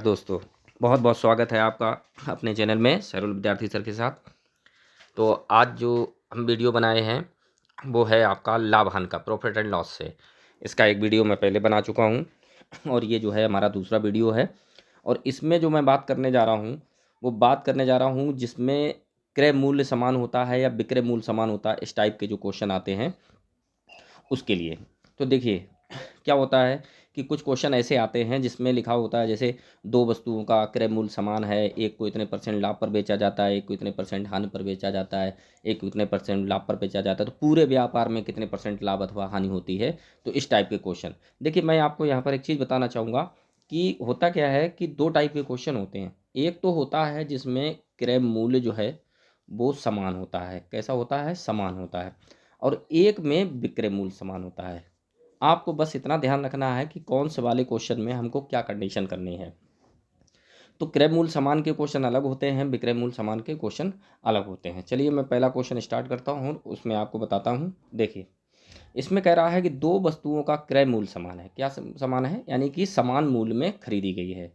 दोस्तों, बहुत बहुत स्वागत है आपका अपने चैनल में सैरुल विद्यार्थी सर के साथ। तो आज जो हम वीडियो बनाए हैं वो है आपका लाभ हानि का, प्रॉफिट एंड लॉस से। इसका एक वीडियो मैं पहले बना चुका हूं और ये जो है हमारा दूसरा वीडियो है। और इसमें जो मैं बात करने जा रहा हूं वो बात करने जा रहा हूं जिसमें क्रय मूल्य समान होता है या विक्रय मूल्य समान होता है, इस टाइप के जो क्वेश्चन आते हैं उसके लिए। तो देखिए क्या होता है कि कुछ क्वेश्चन ऐसे आते हैं जिसमें लिखा होता है जैसे दो वस्तुओं का क्रय मूल्य समान है, एक को इतने परसेंट लाभ पर बेचा जाता है, एक को इतने परसेंट हानि पर बेचा जाता है, एक को इतने परसेंट लाभ पर बेचा जाता है, तो पूरे व्यापार में कितने परसेंट लाभ अथवा हानि होती है। तो इस टाइप के क्वेश्चन देखिए, मैं आपको यहाँ पर एक चीज़ बताना चाहूँगा कि होता क्या है कि दो टाइप के क्वेश्चन होते हैं। एक तो होता है जिसमें क्रय मूल्य जो है वो समान होता है, कैसा होता है, समान होता है। और एक में विक्रय मूल्य समान होता है। आपको बस इतना ध्यान रखना है कि कौन से वाले क्वेश्चन में हमको क्या कंडीशन करनी है। तो क्रय मूल्य समान के क्वेश्चन अलग होते हैं, विक्रय मूल्य समान के क्वेश्चन अलग होते हैं। चलिए मैं पहला क्वेश्चन स्टार्ट करता हूँ, उसमें आपको बताता हूँ। देखिए इसमें कह रहा है कि दो वस्तुओं का क्रय मूल्य समान है। क्या समान है? यानी कि समान मूल्य में खरीदी गई है।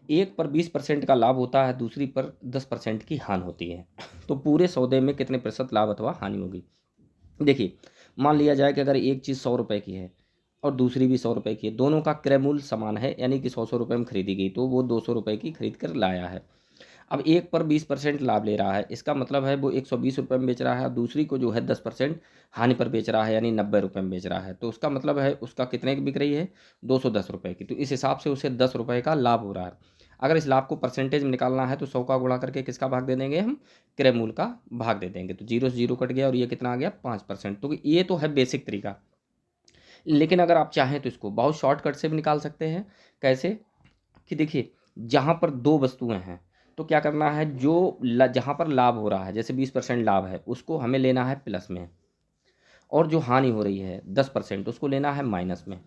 एक पर 20% का लाभ होता है, दूसरी पर 10% की हानि होती है। तो पूरे सौदे में कितने प्रतिशत लाभ अथवा हानि होगी। देखिए मान लिया जाए कि अगर एक चीज़ 100 रुपये की है और दूसरी भी 100 रुपये की है, दोनों का क्रय मूल्य समान है, यानी कि 100 रुपये में खरीदी गई, तो वो 200 रुपये की खरीद कर लाया है। अब एक पर 20% लाभ ले रहा है, इसका मतलब है वो 120 रुपये में बेच रहा है, दूसरी को जो है 10% हानि पर बेच रहा है, यानी 90 रुपये में बेच रहा है। तो उसका मतलब है उसका कितने की बिक रही है, 210 रुपये की। तो इस हिसाब से उसे 10 रुपये का लाभ हो रहा है। अगर इस लाभ को परसेंटेज में निकालना है तो 100 का गुणा करके किसका भाग दे देंगे, हम क्रय मूल्य का भाग दे देंगे। तो जीरो से जीरो कट गया और ये कितना आ गया, 5%। तो ये तो है बेसिक तरीका। लेकिन अगर आप चाहें तो इसको बहुत शॉर्टकट से भी निकाल सकते हैं। कैसे? कि देखिए जहाँ पर दो वस्तुएं हैं तो क्या करना है, जो जहाँ पर लाभ हो रहा है, जैसे 20% लाभ है, उसको हमें लेना है प्लस में, और जो हानि हो रही है 10% उसको लेना है माइनस में,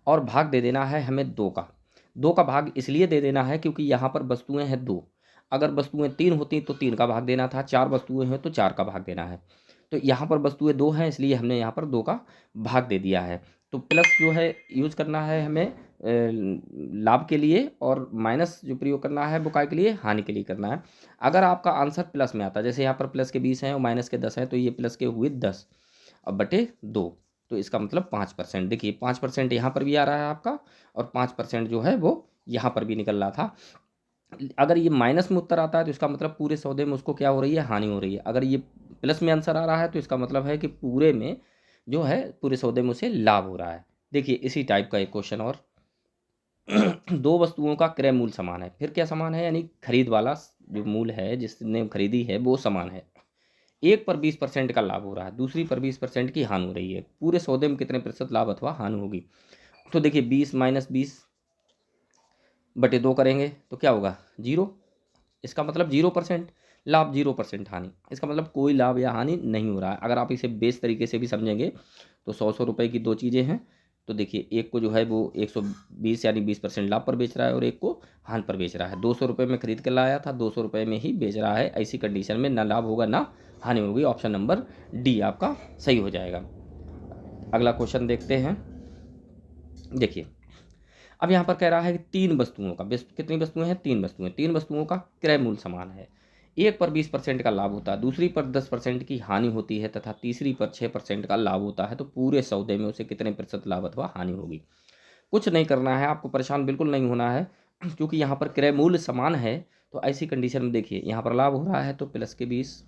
और भाग दे देना है हमें दो का। दो का भाग इसलिए दे देना है क्योंकि यहाँ पर वस्तुएं हैं दो। अगर वस्तुएं तीन होती तो तीन का भाग देना था, चार वस्तुएं हैं तो चार का भाग देना है। तो यहाँ पर वस्तुएं दो हैं, इसलिए हमने यहाँ पर दो का भाग दे दिया है। तो प्लस जो है यूज़ करना है हमें लाभ के लिए, और माइनस जो प्रयोग करना है वो काय के लिए, हानि के लिए करना है। अगर आपका आंसर प्लस में आता, जैसे यहाँ पर प्लस के 20 हैं और माइनस के 10 हैं, तो ये प्लस के हुए 10 अब बटे 2। तो इसका मतलब 5%। देखिए 5% यहाँ पर भी आ रहा है आपका, और 5% जो है वो यहाँ पर भी निकल रहा था। अगर ये माइनस में उत्तर आता है तो इसका मतलब पूरे सौदे में उसको क्या हो रही है, हानि हो रही है। अगर ये प्लस में आंसर आ रहा है तो इसका मतलब है कि पूरे में जो है, पूरे सौदे में उसे लाभ हो रहा है। देखिए इसी टाइप का एक क्वेश्चन और। दो वस्तुओं का क्रय मूल्य समान है, फिर क्या समान है, यानी खरीद वाला जो मूल्य है जिसने खरीदी है वो समान है। एक पर 20% का लाभ हो रहा है, दूसरी पर 20% की हानि हो रही है। पूरे सौदे में कितने प्रतिशत लाभ अथवा हानि होगी। तो देखिए 20 माइनस 20 बटे 2 करेंगे तो क्या होगा, 0। इसका मतलब 0% लाभ, 0% हानि। इसका मतलब कोई लाभ या हानि नहीं हो रहा है। अगर आप इसे बेस तरीके से भी समझेंगे तो 100 रुपये की दो चीज़ें हैं। तो देखिए एक को जो है वो 120 यानी 20% लाभ पर बेच रहा है, और एक को हानि पर बेच रहा है। 200 रुपये में खरीद कर लाया था, 200 रुपये में ही बेच रहा है। ऐसी कंडीशन में ना लाभ होगा ना हानि होगी। ऑप्शन नंबर डी आपका सही हो जाएगा। अगला क्वेश्चन देखते हैं। देखिए अब यहाँ पर कह रहा है कि तीन वस्तुओं का, कितनी वस्तुएं हैं, तीन वस्तुएं, तीन वस्तुओं का क्रय मूल्य समान है। एक पर 20% का लाभ होता है, दूसरी पर 10% की हानि होती है, तथा तीसरी पर 6% का लाभ होता है। तो पूरे सौदे में उसे कितने प्रतिशत लाभ अथवा हानि होगी। कुछ नहीं करना है आपको, परेशान बिल्कुल नहीं होना है, क्योंकि यहाँ पर क्रय मूल्य समान है। तो ऐसी कंडीशन में देखिए यहाँ पर लाभ हो रहा है तो प्लस के 20,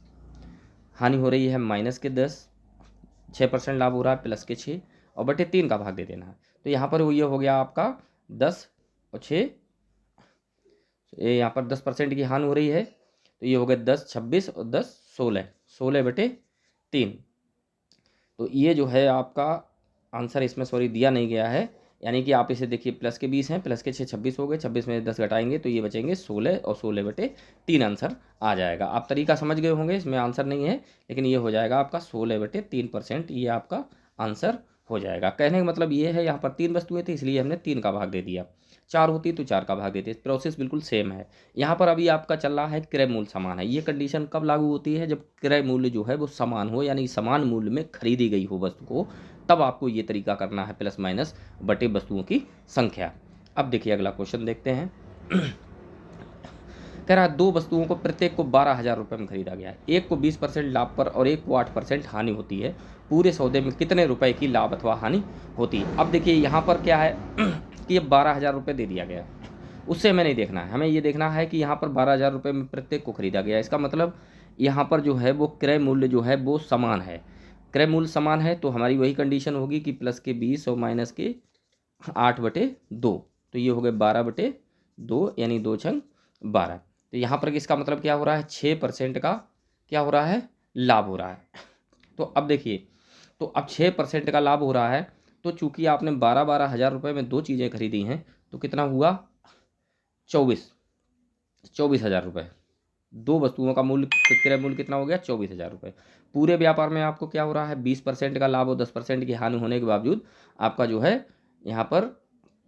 हानि हो रही है माइनस के 10, 6% लाभ हो रहा है प्लस के 6, और बटे 3 का भाग दे देना है। तो यहाँ पर ये हो गया आपका 10 और 6, ये यहाँ पर 10% की हानि हो रही है, तो ये हो गया 10 26 और 10 16, 16 बटे 3। तो ये जो है आपका आंसर इसमें सॉरी दिया नहीं गया है। यानी कि आप इसे देखिए, प्लस के 20 हैं, प्लस के 6 26 हो गए, 26 में 10 घटाएंगे तो ये बचेंगे 16, और 16 बटे 3 आंसर आ जाएगा। आप तरीका समझ गए होंगे, इसमें आंसर नहीं है, लेकिन ये हो जाएगा आपका 16 बटे 3%, ये आपका आंसर हो जाएगा। कहने का मतलब ये है, यहाँ पर तीन वस्तुएं थी इसलिए हमने 3 का भाग दे दिया, चार होती तो 4 का भाग देते। प्रोसेस बिल्कुल सेम है। यहाँ पर अभी आपका चल रहा है क्रय मूल्य समान है। ये कंडीशन कब लागू होती है, जब क्रय मूल्य जो है वो समान हो, यानी समान मूल्य में खरीदी गई हो वस्तु को, तब आपको ये तरीका करना है, प्लस माइनस बटे वस्तुओं की संख्या। अब देखिए अगला क्वेश्चन देखते हैं। कह रहा है 2 वस्तुओं को प्रत्येक को 12,000 रुपये में खरीदा गया है। एक को 20% लाभ पर और एक को 8% हानि होती है। पूरे सौदे में कितने रुपए की लाभ अथवा हानि होती है? अब देखिए यहाँ पर क्या है कि ये 12,000 रुपये दे दिया गया। उससे हमें नहीं देखना है, हमें ये देखना है कि यहाँ पर 12,000 रुपये में प्रत्येक को खरीदा गया है। इसका मतलब यहाँ पर जो है वो क्रय मूल्य जो है वो समान है। क्रय मूल्य समान है तो हमारी वही कंडीशन होगी कि प्लस के 20 और माइनस के 8/2, तो ये हो गए 12/2 यानी 2×12। तो यहाँ पर इसका मतलब क्या हो रहा है, 6% का क्या हो रहा है, लाभ हो रहा है। तो अब देखिए, तो अब 6% का लाभ हो रहा है, तो चूंकि आपने 12,000 रुपये में 2 चीज़ें खरीदी हैं तो कितना हुआ, 24,000 रुपये। 2 वस्तुओं का मूल्य, क्रय मूल्य कितना हो गया, 24,000 रुपये। पूरे व्यापार में आपको क्या हो रहा है, 20% का लाभ और 10% की हानि होने के बावजूद आपका जो है यहाँ पर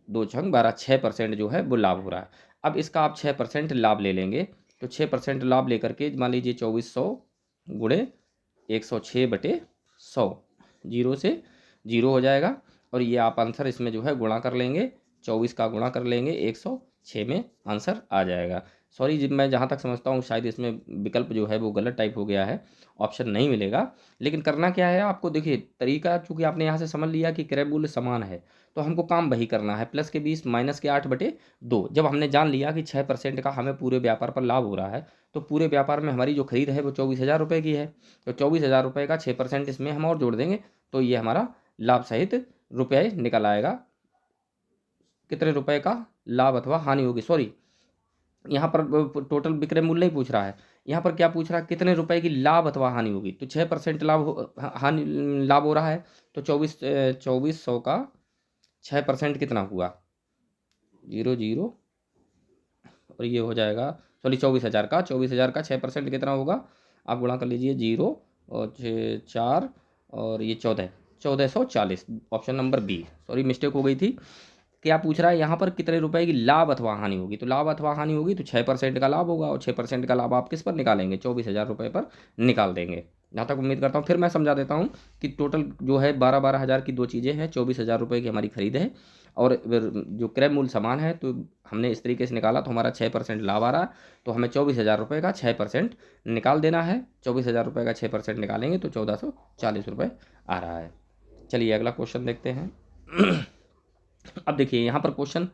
2×12 6% जो है वो लाभ हो रहा है। अब इसका आप 6% लाभ ले लेंगे, तो 6% लाभ लेकर के मान लीजिए 2400 गुणे 106/100, 0 से 0 हो जाएगा। और ये आप आंसर इसमें जो है गुणा कर लेंगे, 24 का गुणा कर लेंगे 106 में, आंसर आ जाएगा। सॉरी जी, मैं जहाँ तक समझता हूँ शायद इसमें विकल्प जो है वो गलत टाइप हो गया है, ऑप्शन नहीं मिलेगा। लेकिन करना क्या है आपको, देखिए तरीका, चूंकि आपने यहाँ से समझ लिया कि क्रय मूल्य समान है तो हमको काम वही करना है, प्लस के 20 माइनस के 8/2। जब हमने जान लिया कि 6% का हमें पूरे व्यापार पर लाभ हो रहा है, तो पूरे व्यापार में हमारी जो खरीद है वो 24,000 रुपये की है, तो 24,000 रुपये का 6% इसमें हम और जोड़ देंगे, तो ये हमारा लाभ सहित रुपये निकल आएगा। कितने रुपए का लाभ अथवा हानि होगी, सॉरी यहाँ पर टोटल विक्रय मूल्य नहीं पूछ रहा है, यहाँ पर क्या पूछ रहा है, कितने रुपए की लाभ अथवा हानि होगी। तो 6% हानि लाभ हो रहा है, तो 2400 का 6% कितना हुआ, 0 और ये हो जाएगा, सॉरी 24,000 का 6% कितना होगा, आप गुणा कर लीजिए, 0 और 4 और ये 1440, option number B, sorry mistake हो गई थी। क्या पूछ रहा है यहाँ पर, कितने रुपए की लाभ अथवा हानि होगी, तो लाभ अथवा हानि होगी तो 6% का लाभ होगा, और 6% का लाभ आप किस पर निकालेंगे, 24,000 रुपये पर निकाल देंगे। जहाँ तक उम्मीद करता हूँ, फिर मैं समझा देता हूँ कि टोटल जो है 12 हज़ार की 2 चीज़ें हैं, 24,000 रुपये की हमारी खरीद है, और जो क्रय मूल्य समान है तो हमने इस तरीके से निकाला, तो हमारा 6% लाभ आ रहा है, तो हमें 24,000 रुपये का 6% निकाल देना है। 24,000 रुपये का 6% निकालेंगे तो 1,440 रुपये आ रहा है। चलिए अगला क्वेश्चन देखते हैं। अब देखिए यहाँ पर क्वेश्चन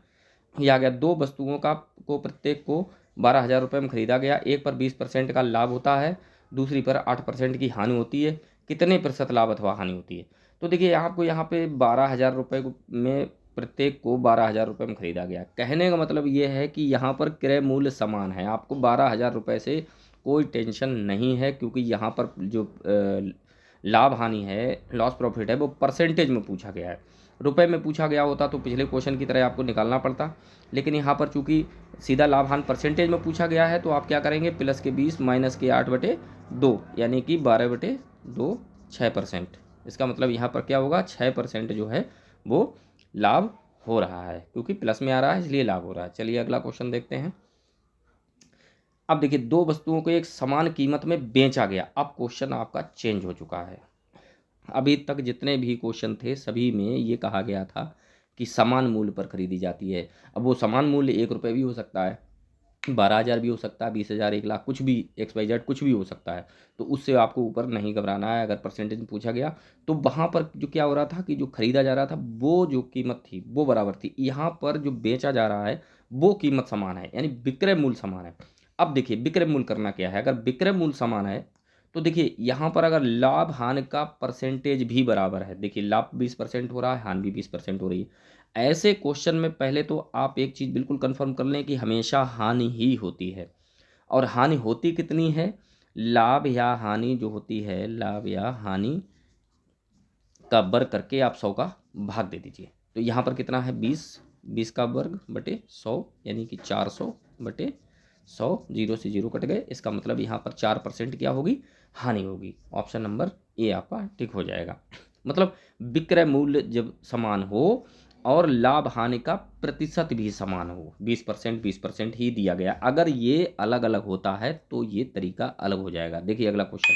ये आ गया, 2 वस्तुओं का को प्रत्येक को 12,000 रुपये में खरीदा गया, एक पर 20% का लाभ होता है, दूसरी पर 8% की हानि होती है, कितने प्रतिशत लाभ अथवा हानि होती है। तो देखिए आपको यहाँ पे 12,000 रुपये में प्रत्येक को 12,000 रुपये में खरीदा गया, कहने का मतलब ये है कि यहाँ पर क्रय मूल्य समान है, आपको 12,000 रुपये से कोई टेंशन नहीं है, क्योंकि यहाँ पर जो लाभ हानि है, लॉस प्रॉफिट है, वो परसेंटेज में पूछा गया है। रुपए में पूछा गया होता तो पिछले क्वेश्चन की तरह आपको निकालना पड़ता, लेकिन यहाँ पर चूंकि सीधा लाभ हानि परसेंटेज में पूछा गया है, तो आप क्या करेंगे, प्लस के 20 माइनस के 8/2 यानी कि 12/2 6%। इसका मतलब यहाँ पर क्या होगा, 6% जो है वो लाभ हो रहा है, क्योंकि प्लस में आ रहा है इसलिए लाभ हो रहा है। चलिए अगला क्वेश्चन देखते हैं। अब देखिए 2 वस्तुओं को एक समान कीमत में बेचा गया, अब क्वेश्चन आपका चेंज हो चुका है। अभी तक जितने भी क्वेश्चन थे सभी में ये कहा गया था कि समान मूल्य पर खरीदी जाती है। अब वो समान मूल्य 1 रुपये भी हो सकता है, 12,000 भी हो सकता है, 20,000, 1,00,000, कुछ भी, XYZ कुछ भी हो सकता है। तो उससे आपको ऊपर नहीं घबराना है। अगर परसेंटेज में पूछा गया तो वहाँ पर जो क्या हो रहा था कि जो खरीदा जा रहा था वो जो कीमत थी वो बराबर थी, यहाँ पर जो बेचा जा रहा है वो कीमत समान है, यानी विक्रय मूल्य समान है। अब देखिए विक्रय मूल्य करना क्या है, अगर विक्रय मूल्य समान है तो देखिए यहाँ पर अगर लाभ हानि का परसेंटेज भी बराबर है, देखिए लाभ 20% हो रहा है, हानि भी 20% हो रही है, ऐसे क्वेश्चन में पहले तो आप एक चीज़ बिल्कुल कंफर्म कर लें कि हमेशा हानि ही होती है। और हानि होती कितनी है, लाभ या हानि जो होती है, लाभ या हानि का वर्ग करके आप 100 का भाग दे दीजिए। तो यहाँ पर कितना है, 20 का वर्ग बटे 100 यानी कि 400/100, 0 से 0 कट गए। इसका मतलब यहाँ पर 4% क्या होगी, हानि होगी। ऑप्शन नंबर ए आपका टिक हो जाएगा। मतलब विक्रय मूल्य जब समान हो और लाभ हानि का प्रतिशत भी समान हो, 20% 20% ही दिया गया, अगर ये अलग अलग होता है तो ये तरीका अलग हो जाएगा। देखिए अगला क्वेश्चन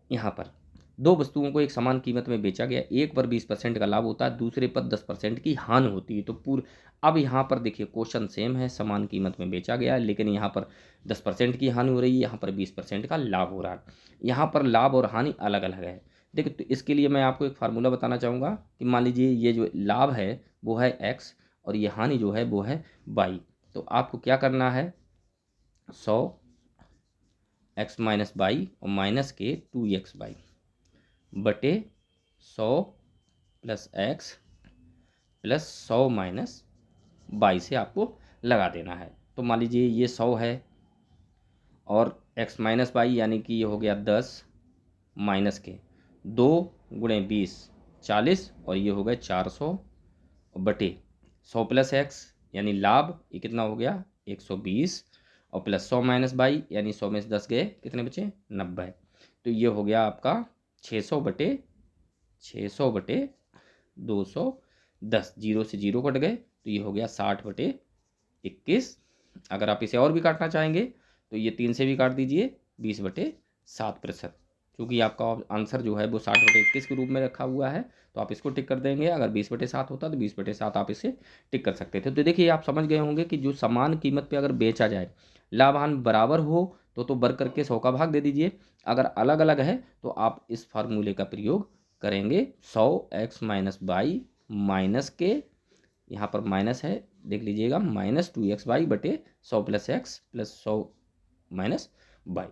यहाँ पर दो वस्तुओं को एक समान कीमत में बेचा गया, एक पर 20% का लाभ होता है, दूसरे पर 10% की हानि होती है। तो अब यहाँ पर देखिए क्वेश्चन सेम है, समान कीमत में बेचा गया, लेकिन यहाँ पर 10% की हानि हो रही है, यहाँ पर 20% का लाभ हो रहा है। यहाँ पर लाभ और हानि अलग अलग है। देखिए तो इसके लिए मैं आपको एक फार्मूला बताना चाहूँगा कि मान लीजिए ये जो लाभ है वो है x और ये हानि जो है वो है y। तो आपको क्या करना है, 100 x माइनस बाई और माइनस के 2x बाई बटे 100 plus x plus 100 minus by से आपको लगा देना है। तो मान लीजिए ये 100 है और x माइनस बाई यानी कि ये हो गया 10 माइनस के 2 गुणे 20 40 और ये हो गए 400 बटे 100 प्लस एक्स यानी लाभ ये कितना हो गया 120 और प्लस 100 माइनस बाई यानी 100 में से 10 गए कितने बचे 90। तो ये हो गया आपका 600 बटे 210, जीरो से जीरो कट गए तो ये हो गया 60 बटे 21। अगर आप इसे और भी काटना चाहेंगे तो ये 3 से भी काट दीजिए 20 बटे 7%। क्योंकि आपका आंसर जो है वो 60 बटे 21 के रूप में रखा हुआ है तो आप इसको टिक कर देंगे। अगर 20 बटे 7 होता तो 20 बटे 7 आप इसे टिक कर सकते थे। तो देखिए आप समझ गए होंगे कि जो समान कीमत पे अगर बेचा जाए, लाभ हानि बराबर हो तो बर करके 100 का भाग दे दीजिए। अगर अलग अलग है तो आप इस फार्मूले का प्रयोग करेंगे। 100 x माइनस बाई माइनस के यहाँ पर माइनस है देख लीजिएगा माइनस 2x बाई बटे 100 plus x plus 100 minus by.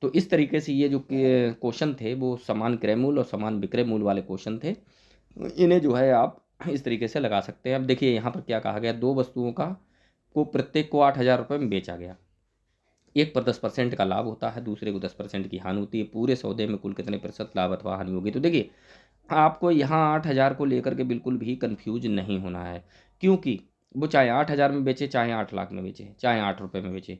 तो इस तरीके से ये जो क्वेश्चन थे वो समान क्रय मूल्य और समान विक्रय मूल्य वाले क्वेश्चन थे। इन्हें जो है आप इस तरीके से लगा सकते हैं। अब देखिए यहाँ पर क्या कहा गया, दो वस्तुओं का प्रत्येक को 8,000 रुपये में बेचा गया। एक पर 10% का लाभ होता है, दूसरे को 10% की हानि होती है। पूरे सौदे में कुल कितने प्रतिशत लाभ अथवा हानि होगी। तो देखिए आपको यहाँ 8,000 को लेकर के बिल्कुल भी कंफ्यूज नहीं होना है, क्योंकि वो चाहे 8,000 में बेचे, चाहे 8 लाख में बेचे, चाहे 8 रुपये में बेचे,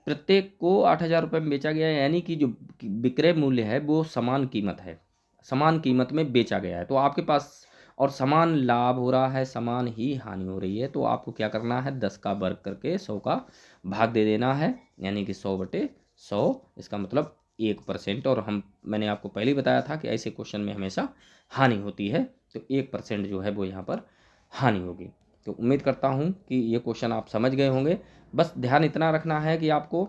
प्रत्येक को 8,000 रुपये में बेचा गया है। यानी कि जो विक्रय मूल्य है वो समान कीमत है, समान कीमत में बेचा गया है। तो आपके पास और समान लाभ हो रहा है, समान ही हानि हो रही है। तो आपको क्या करना है, 10 का वर्ग करके 100 का भाग दे देना है, यानी कि 100 बटे 100। इसका मतलब 1%। और मैंने आपको पहले ही बताया था कि ऐसे क्वेश्चन में हमेशा हानि होती है, तो 1% जो है वो यहाँ पर हानि होगी। तो उम्मीद करता हूँ कि ये क्वेश्चन आप समझ गए होंगे। बस ध्यान इतना रखना है कि आपको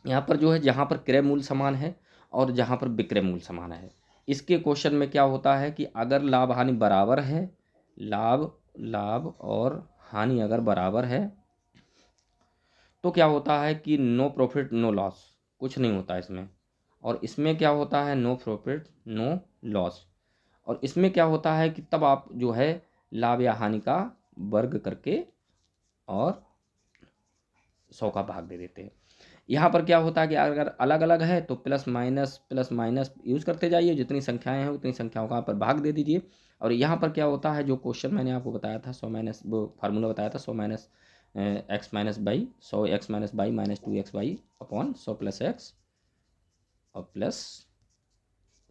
यहाँ पर जो है जहाँ पर क्रय मूल्य समान है और जहाँ पर विक्रय मूल्य समान है, इसके क्वेश्चन में क्या होता है कि अगर लाभ हानि बराबर है, लाभ और हानि अगर बराबर है तो क्या होता है कि नो प्रॉफिट नो लॉस, कुछ नहीं होता इसमें। और इसमें क्या होता है, नो प्रॉफिट नो लॉस। और इसमें क्या होता है कि तब आप जो है लाभ या हानि का वर्ग करके और 100 का भाग दे देते हैं। यहाँ पर क्या होता है कि अगर अलग अलग है तो प्लस माइनस यूज़ करते जाइए, जितनी संख्याएं हैं उतनी संख्याओं का पर भाग दे दीजिए। और यहाँ पर क्या होता है, जो क्वेश्चन मैंने आपको बताया था 100 माइनस वो फार्मूला बताया था 100 minus x minus by 100 x minus by minus 2x by upon 100 plus x और प्लस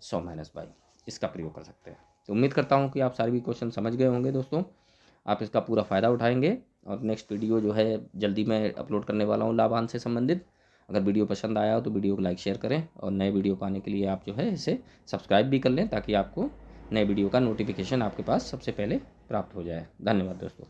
100 माइनस बाई, इसका प्रयोग कर सकते हैं। तो उम्मीद करता हूँ कि आप सारे भी क्वेश्चन समझ गए होंगे दोस्तों। आप इसका पूरा फ़ायदा उठाएंगे और नेक्स्ट वीडियो जो है जल्दी मैं अपलोड करने वाला हूँ लाभांश से संबंधित। अगर वीडियो पसंद आया हो तो वीडियो को लाइक शेयर करें और नए वीडियो पाने के लिए आप जो है इसे सब्सक्राइब भी कर लें, ताकि आपको नए वीडियो का नोटिफिकेशन आपके पास सबसे पहले प्राप्त हो जाए। धन्यवाद दोस्तों।